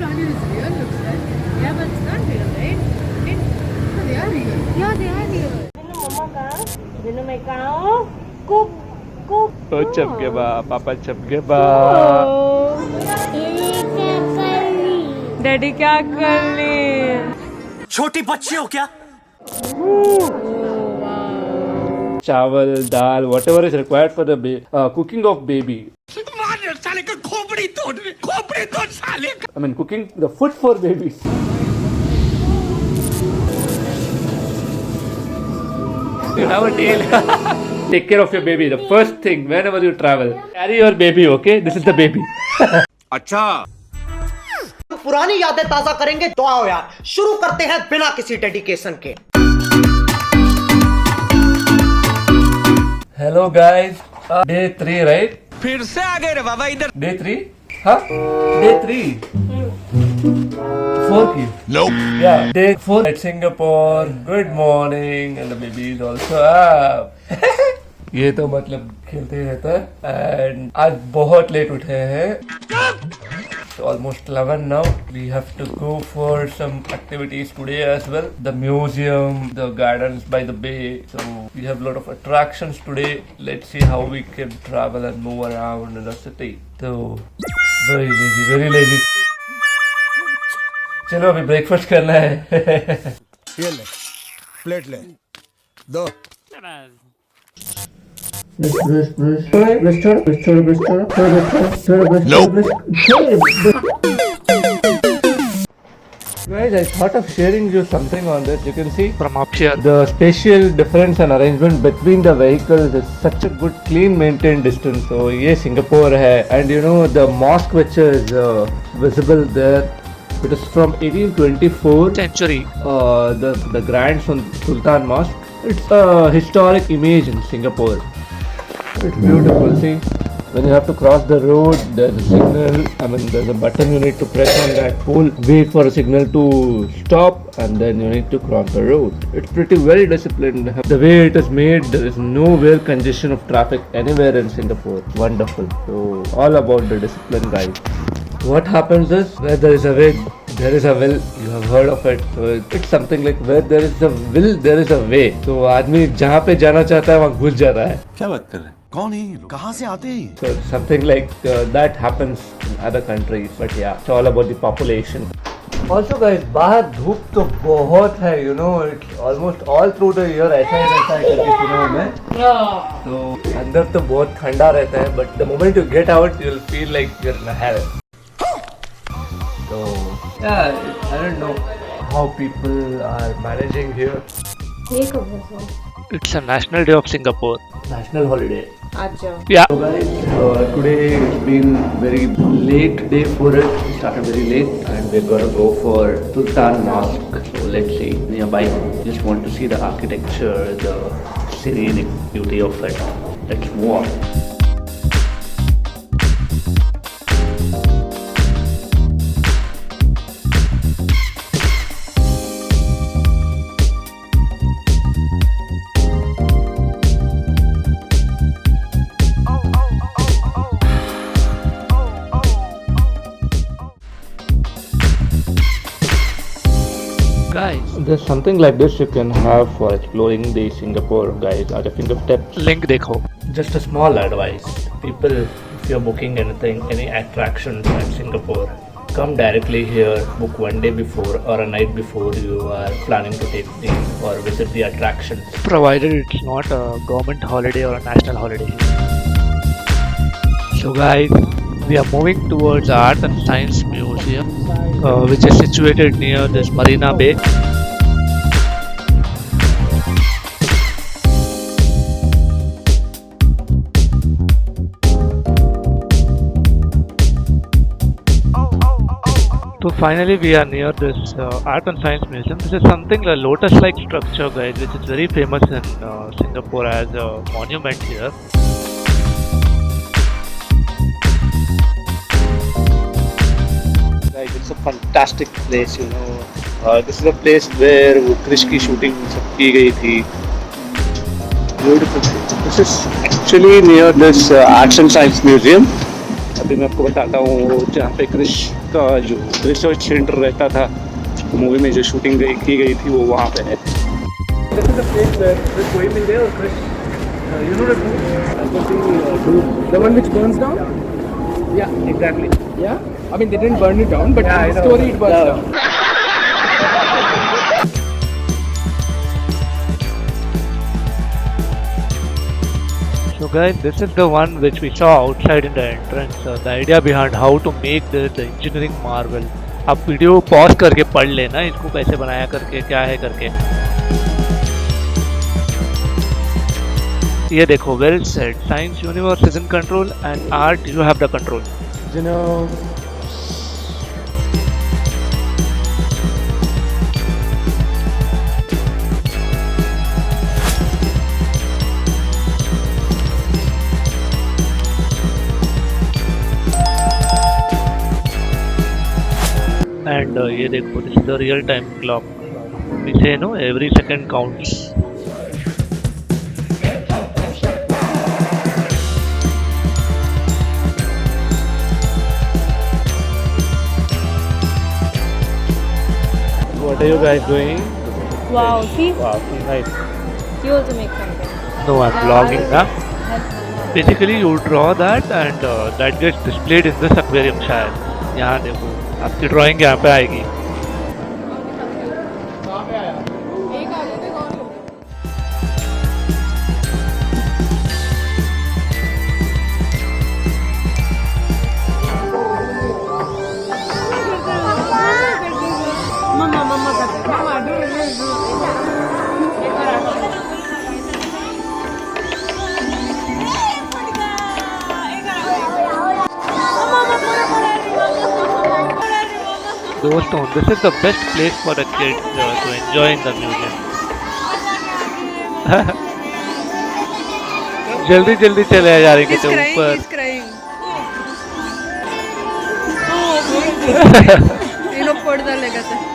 planet is real, looks like. Yeah, but it's not real, right? No, they are real. Yeah, they are real. Mama kah? Dino may kao? Cook, cook. Oh, chap gaya ba, Papa chap gaya ba. Daddy क्या कर ली? छोटी बच्ची हो क्या? Chawal, dal, whatever is required for the cooking of baby. I mean, cooking the food for babies. You have a tail. Take care of your baby. The first thing, whenever you travel, carry your baby, okay? This is the baby. अच्छा पुरानी यादें ताजा करेंगे तो आओ यार शुरू करते हैं बिना किसी डेडिकेशन के। Hello guys. Day 3, right? फिर से आ गए रे बाबा इधर। Day 3? Huh? Day 3. 4 ki? Nope. Yeah. Day 4 at Singapore. Good morning. And the baby is also up. ये तो मतलब खेलते ही रहता है। And आज बहुत लेट उठे हैं। So almost 11 now. We have to go for some activities today as well. The museum, the gardens by the bay. So we have a lot of attractions today. Let's see how we can travel and move around in the city. So very lazy, very lazy. चलो अभी breakfast करना है। ये ले plate ले दो। Guys, I thought of sharing you something on this. You can see from up here the spatial difference and arrangement between the vehicles is such a good, clean, maintained distance. So ये Singapore है, and you know the mosque which is visible there. It is from 1824 century. The Grand Sultan Mosque. It's a historic image in Singapore. It's beautiful. See, when you have to cross the road, there's a signal. I mean, there's a button you need to press on that pole. Wait for a signal to stop, and then you need to cross the road. It's pretty well disciplined. The way it is made, there is nowhere congestion of traffic anywhere in Singapore. Wonderful. So, all about the discipline, guys. What happens is, where there is a way, there is a will. You have heard of it. So it's something like where there is a will, there is a way. So आदमी जहाँ पे जाना चाहता है वहाँ घुस जाता है। क्या बात कर रहे हैं? कौन है ये लोग? कहाँ से आते हैं? So something like that happens in other countries. But yeah, it's all about the population. Also guys, बाहर धूप तो बहुत है. You know, it's almost all through the year ऐसा ही रहता है करके सुना हूँ मैं. तो अंदर तो बहुत ठंडा रहता है. But the moment you get out, you'll feel like you're in a hell. So yeah, I don't know how people are managing here. It's a national day of Singapore. National holiday. अच्छा. Yeah. So guys, today it's been very late day for it. We started very late and we're gonna go for Sultan Mosque. So let's see nearby. Just want to see the architecture, the serene beauty of it. Let's move on. Guys, there's something like this you can have for exploring the Singapore, guys, at your fingertips. Link देखो. Just a small advice. People, if you're booking anything, any attractions at Singapore, come directly here, book one day before or a night before you are planning to take the or visit the attractions. Provided it's not a government holiday or a national holiday. So guys, we are moving towards Art and Science Museum, which is situated near this Marina Bay. So finally we are near this Art and Science Museum. This is something a lotus-like structure, guys, which is very famous in Singapore as a monument here. Guys, it's a fantastic place, you know. This is a place where Krish की shooting की गई थी. Beautiful. This is actually near this Arts and Science Museum. अभी मैं आपको बताता हूँ वो जहाँ पे क्रिश का जो रिसर्च सेंटर रहता था, मूवी में जो शूटिंग की गई थी, वो वहाँ पे है। This is the place where Chris Wayne in there, Chris, you know the one which burns down? Yeah, exactly. Yeah? I mean, they didn't burn it down, but Yeah, in the story it burns down. So guys, this is the one which we saw outside in the entrance. The idea behind how to make the engineering marvel. आप video pause करके पढ़ लेना इसको कैसे बनाया करके क्या है करके। ये देखो, well said. Science universe is in control and art you have the control. You know, And ये देखो, this is the real time clock. We say no, every second counts. What are you guys doing? Wow, see? Wow, nice. You also make something. No, I'm vlogging ना. Basically, you draw that and that gets displayed in this aquarium शायद. यहाँ देखो, आपकी drawing यहाँ पे आएगी. दोस्तों, this is the best place for a kid to enjoy in the museum. जल्दी जल्दी चले जा रहे थे ऊपर. ये लोग पर्दा लगाते हैं.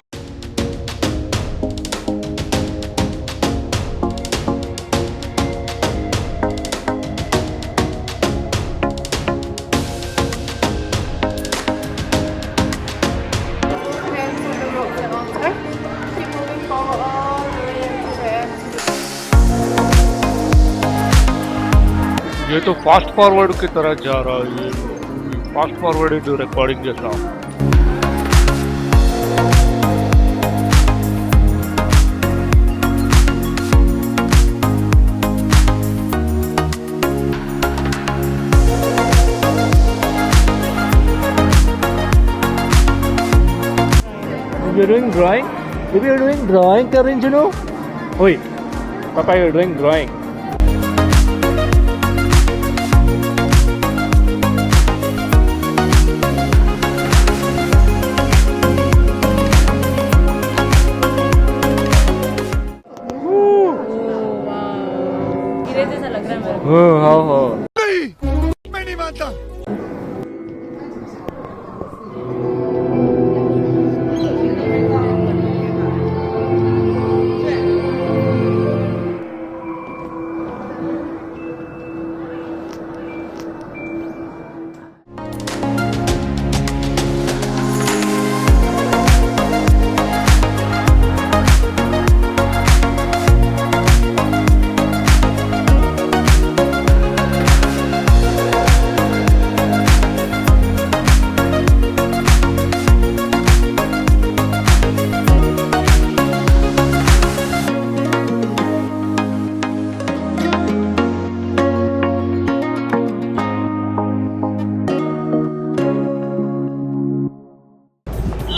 ये तो फास्ट फॉरवर्ड की तरह जा रहा है. फास्ट फॉरवर्ड इज रिकॉर्डिंग जैसा. You're doing drawing? If you're doing drawing, Karan, you know? Wait, Papa, you're doing drawing. जैसा लग रहा है मेरे को. हाँ. मैं नहीं मानता.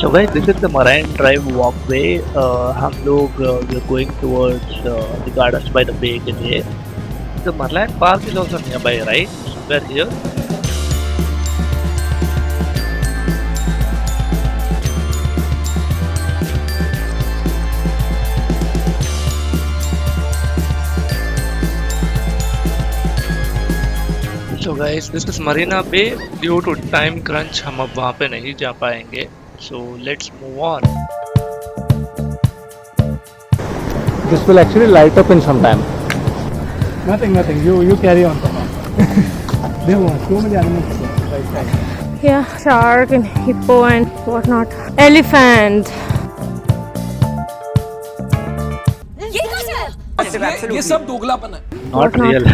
So guys, this is the Marine Drive walkway. हम लोग we are going towards the gardens by the bay के लिए. The Marine Park is also nearby, right? Somewhere here. So guys, this is Marina Bay. Due to time crunch, हम अब वहाँ पे नहीं जा पाएंगे. So let's move on. This will actually light up in some time. Nothing. You carry on. They want. 2 बजे आने में. Yeah, shark and hippo and whatnot. Elephant. ये सब दोगलापन है. Not real.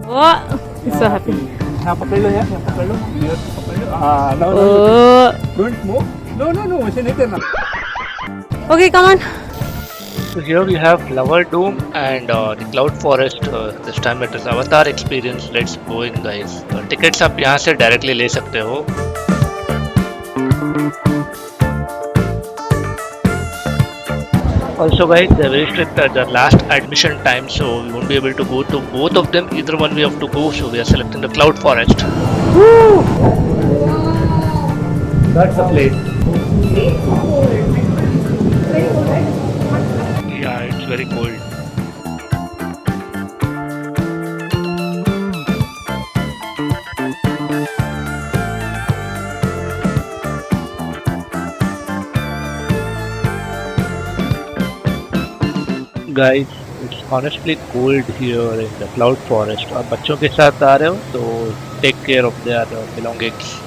What? He's so happy. यहाँ पकड़ लो यार, यहाँ पकड़ लो. Here, पकड़ लो. No, no, Oh. don't move. No, no, no, ऐसे नहीं करना. Okay, come on. So here we have Flower Dome and the Cloud Forest. This time it is Avatar experience. Let's go in, guys. Tickets आप यहाँ से directly ले सकते हो. Also, guys, they're very strict at the last admission time, so we won't be able to go to both of them. Either one we have to go, so we are selecting the Cloud Forest. That's the place. Yeah, it's very cold. Guys, it's honestly cold here in the cloud forest. आप बच्चों के साथ आ रहे हो तो take care of their belongings.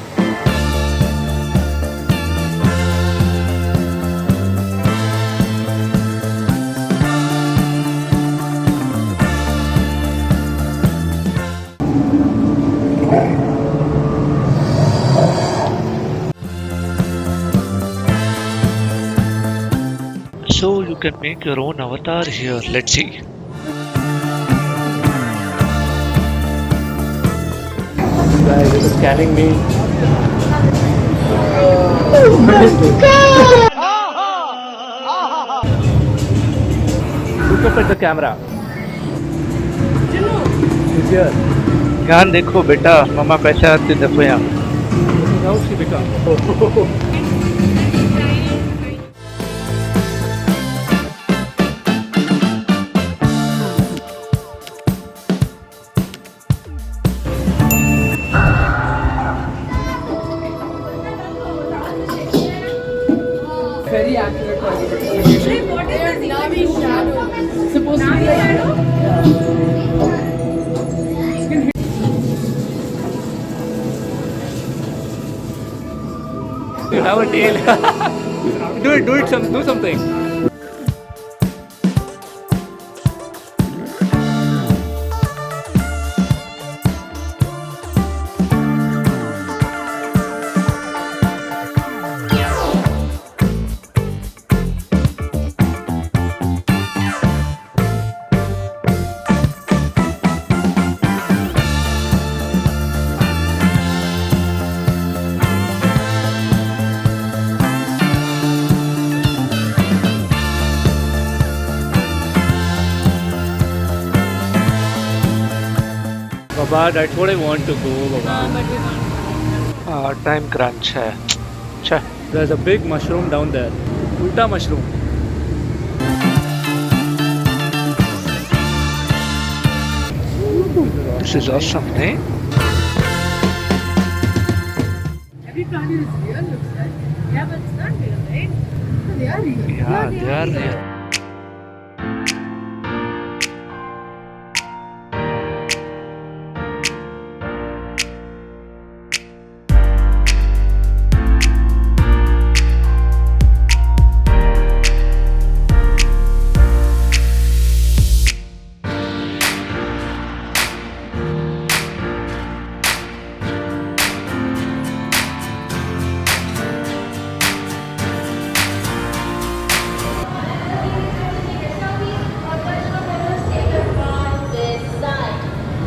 So you can make your own avatar here. Let's see. Guys, it is scanning me. Look up at the camera. He's here. ध्यान देखो बेटा, मामा कैसे आते देखो यहाँ. This is how she becomes. Very accurate. What is this? Navi shadow. Supposed to be a shadow? You have a tail. Do something. Baba, that's what I want to go, Baba. Time crunch है. अच्छा. There's a big mushroom down there. Ulta mushroom. This is awesome, eh? Every plant is real, looks like. Yeah, but it's not real, right? No, they are real. Yeah, they are real.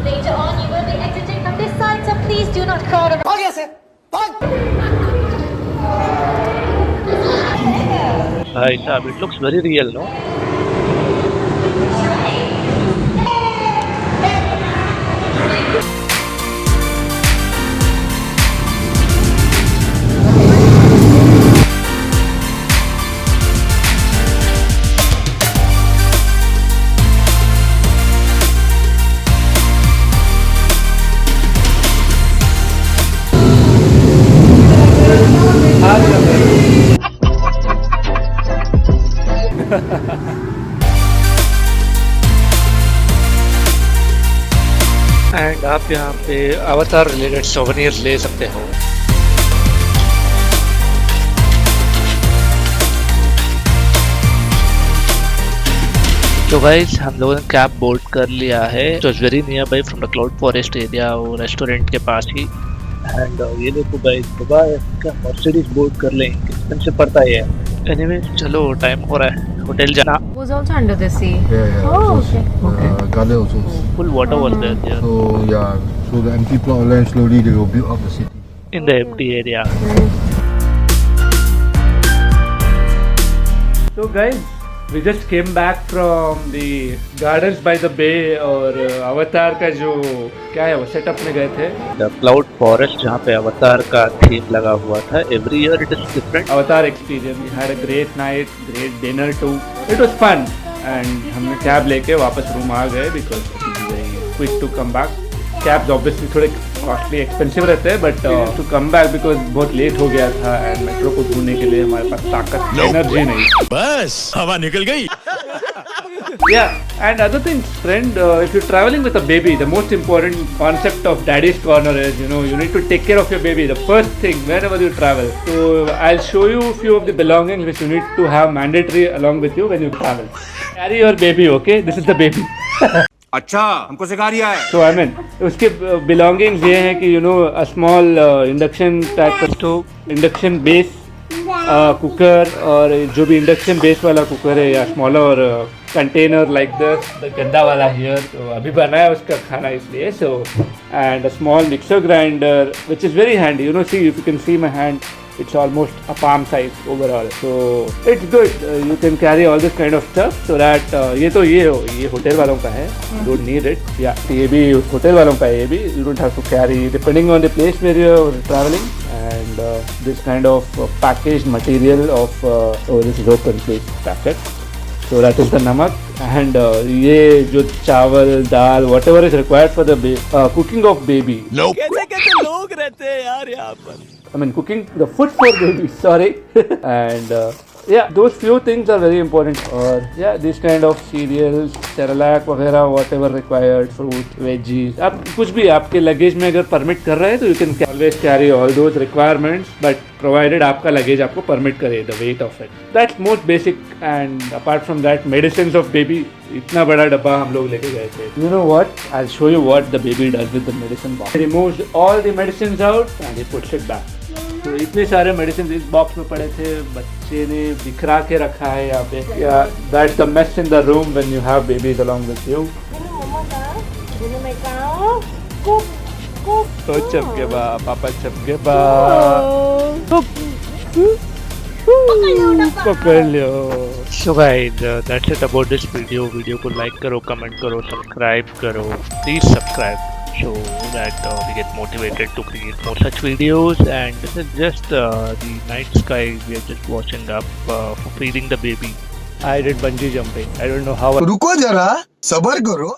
Later on, you will be exiting from this side, so please do not crowd around. भाग यहाँ से भाग It looks very real, no? आप यहाँ पे अवतार related souvenirs ले सकते हो। तो गाइस हम लोगों ने कैब बोर्ड कर लिया है। तो very near by from the cloud forest area, वो रेस्टोरेंट के पास ही। एंड ये देखो गाइस, बाबा क्या मर्सिडीज बोर्ड कर लें, एक्सपेंसिव पड़ता है। एनीवे चलो टाइम हो रहा है, होटल जाना। Was also under the sea. Yeah. Oh, okay. Garden also. Full water was there So yeah, so the empty plot of land slowly they will build up the city. in the empty area. So guys, we just came back from the gardens by the bay और अवतार का जो क्या है वो setup में गए थे। The cloud forest जहाँ पे अवतार का थीम लगा हुआ था। Every year it is different. अवतार experience, we had a great night, great dinner too. It was fun and हमने कैब लेके वापस रूम आ गए because it is very quick to come back. Cabs obviously थोड़े costly expensive रहते हैं but to come back because बहुत late हो गया था एंड मेट्रो को ढूंढने के लिए हमारे पास ताकत एनर्जी नहीं, बस हवा निकल गई। Yeah, and other things, friend, if you're traveling with a baby, the most important concept of Daddy's Corner is, you need to take care of your baby. The first thing, whenever you travel. So, I'll show you a few of the belongings which you need to have mandatory along with you when you travel. Carry your baby, okay? This is the baby. अच्छा हमको सिखा रिया है। So, I mean, उसके belongings ये हैं कि, a small induction type of stove, induction base, cooker और जो भी इंडक्शन बेस वाला कुकर है या स्मॉलर कंटेनर लाइक द गंदा वाला हियर, तो अभी बनाया उसका खाना इसलिए। So and a small mixer grinder which is very handy, see if you can see my hand, it's almost a palm size overall, so it's good. You can carry all this kind of stuff so that ये hotel वालों का है, don't need it. Yeah, ये भी hotel वालों का है, ये भी you don't have to carry depending on the place where you're traveling. And this kind of packaged material of this is open please packet. So that is the namak and ये जो चावल दाल whatever is required for the cooking of baby. कैसे कैसे लोग रहते हैं यार यहाँ पर। I mean cooking the food for babies, sorry. And yeah, those few things are very important. Or yeah, this kind of cereals, Cerelac वगैरह whatever required, fruit, veggies, आप कुछ भी आपके लगेज में अगर परमिट कर रहे हैं तो you can always carry all those requirements, but provided आपका लगेज आपको परमिट करे the weight of it. That's most basic. And apart from that, medicines of baby, इतना बड़ा डब्बा हम लोग लेके गए थे। You know what? I'll show you what the baby does with the medicine box. He removes all the medicines out and he puts it back. तो इतने सारे मेडिसिन इस बॉक्स में पड़े थे, बच्चे ने बिखरा के रखा है यहाँ पे। That's the mess in the room when you have babies along with you. तो चमके बा पापा, चमके बा पकड़ लो। So guys, that's it about this video. Video को लाइक करो, कमेंट करो, सब्सक्राइब करो। Please subscribe so that we get motivated to create more such videos. And this is just the night sky we are just watching up for feeding the baby. I did bungee jumping. I don't know how. रुको जरा, सबर करो।